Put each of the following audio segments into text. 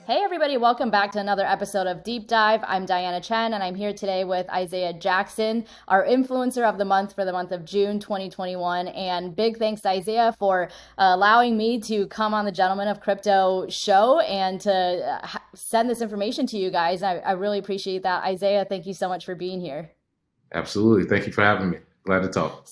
Hey everybody, welcome back to another episode of Deep Dive. I'm Diana Chen and I'm here today with Isaiah Jackson, our influencer of the month for the month of June 2021. And big thanks to Isaiah for allowing me to come on the Gentlemen of Crypto show and to send this information to you guys. I really appreciate that. Isaiah, thank you so much for being here. Absolutely. Thank you for having me. Glad to talk.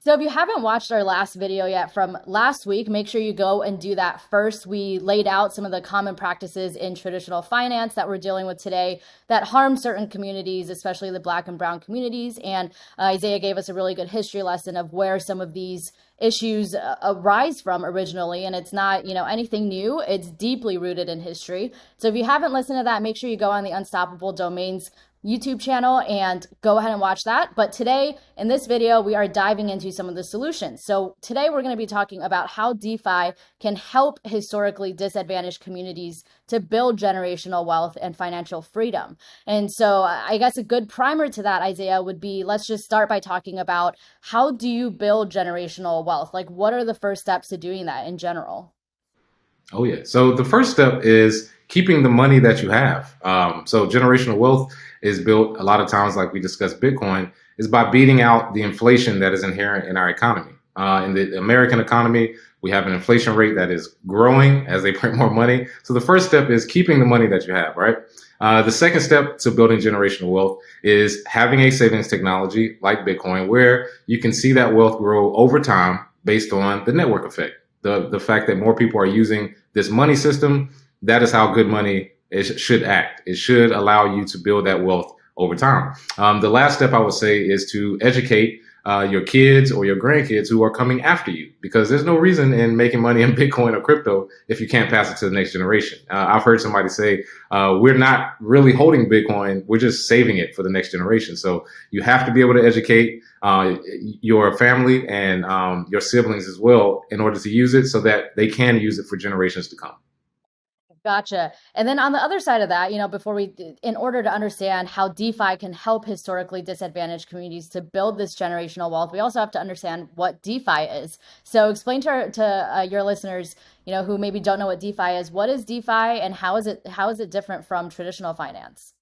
So if you haven't watched our last video yet from last week, make sure you go and do that first. We laid out some of the common practices in traditional finance that we're dealing with today that harm certain communities, especially the Black and brown communities. And Isaiah gave us a really good history lesson of where some of these issues arise from originally. And it's not, anything new. It's deeply rooted in history. So if you haven't listened to that, make sure you go on the Unstoppable Domains YouTube channel and go ahead and watch that. But today in this video, we are diving into some of the solutions. So today we're going to be talking about how DeFi can help historically disadvantaged communities to build generational wealth and financial freedom. And so I guess a good primer to that, Isaiah, would be, let's just start by talking about how do you build generational wealth? Like, what are the first steps to doing that in general? Oh, yeah. So the first step is keeping the money that you have. So generational wealth is built a lot of times, like we discussed Bitcoin, is by beating out the inflation that is inherent in our economy. In the American economy, we have an inflation rate that is growing as they print more money. So the first step is keeping the money that you have, right? The second step to building generational wealth is having a savings technology like Bitcoin, where you can see that wealth grow over time based on the network effect. The fact that more people are using this money system, that is how good money should act. It should allow you to build that wealth over time. The last step I would say is to educate your kids or your grandkids who are coming after you, because there's no reason in making money in Bitcoin or crypto if you can't pass it to the next generation. I've heard somebody say, we're not really holding Bitcoin, we're just saving it for the next generation. So you have to be able to educate your family and your siblings as well in order to use it so that they can use it for generations to come. Gotcha. And then on the other side of that, in order to understand how DeFi can help historically disadvantaged communities to build this generational wealth, we also have to understand what DeFi is. So explain to your listeners, who maybe don't know what DeFi is. What is DeFi and how is it different from traditional finance?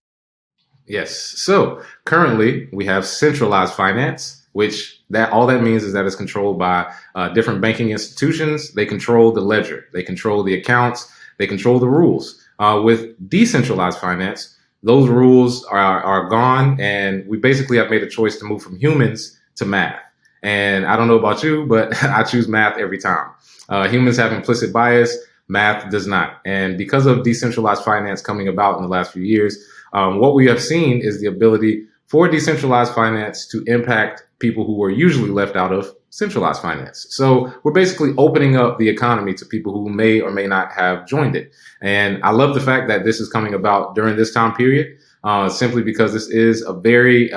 Yes. So currently we have centralized finance, which that all that means is that it's controlled by different banking institutions. They control the ledger, they control the accounts, they control the rules. With decentralized finance, those rules are gone, and we basically have made a choice to move from humans to math. And I don't know about you, but I choose math every time. Humans have implicit bias, math does not. And because of decentralized finance coming about in the last few years, what we have seen is the ability for decentralized finance to impact people who were usually left out of centralized finance. So we're basically opening up the economy to people who may or may not have joined it. And I love the fact that this is coming about during this time period, simply because this is a very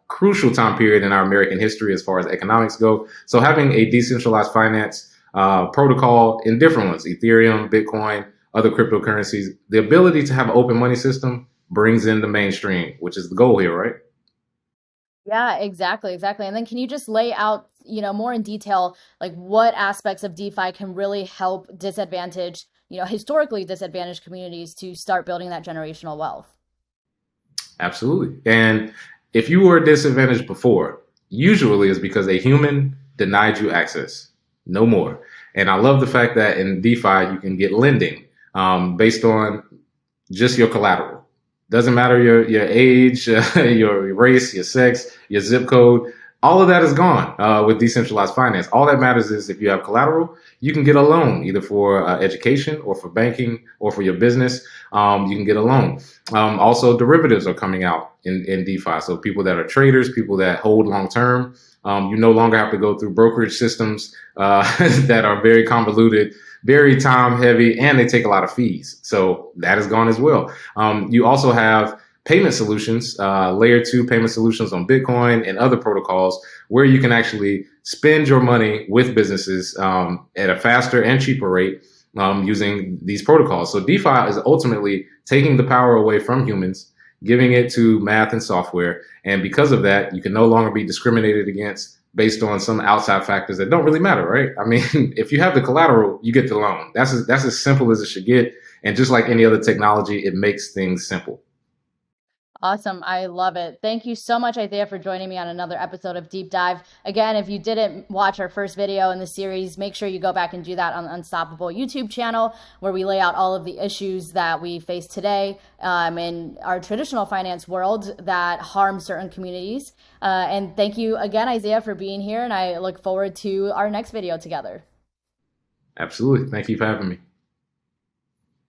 crucial time period in our American history as far as economics go. So having a decentralized finance protocol in different ones, Ethereum, Bitcoin, other cryptocurrencies, the ability to have an open money system brings in the mainstream, which is the goal here, right? Yeah, exactly. And then can you just lay out, more in detail, like what aspects of DeFi can really help disadvantaged, historically disadvantaged communities to start building that generational wealth? Absolutely. And if you were disadvantaged before, usually it's because a human denied you access. No more. And I love the fact that in DeFi, you can get lending based on just your collateral. Doesn't matter your age, your race, your sex, your zip code. All of that is gone with decentralized finance. All that matters is if you have collateral, you can get a loan either for education or for banking or for your business. You can get a loan. Also, derivatives are coming out in DeFi. So people that are traders, people that hold long term, you no longer have to go through brokerage systems that are very convoluted, very time heavy, and they take a lot of fees. So that is gone as well. You also have payment solutions, layer two payment solutions on Bitcoin and other protocols where you can actually spend your money with businesses at a faster and cheaper rate using these protocols. So DeFi is ultimately taking the power away from humans, giving it to math and software. And because of that, you can no longer be discriminated against based on some outside factors that don't really matter, right? I mean, if you have the collateral, you get the loan. That's as simple as it should get. And just like any other technology, it makes things simple. Awesome. I love it. Thank you so much, Isaiah, for joining me on another episode of Deep Dive. Again, if you didn't watch our first video in the series, make sure you go back and do that on the Unstoppable YouTube channel, where we lay out all of the issues that we face today in our traditional finance world that harm certain communities. And thank you again, Isaiah, for being here. And I look forward to our next video together. Absolutely. Thank you for having me.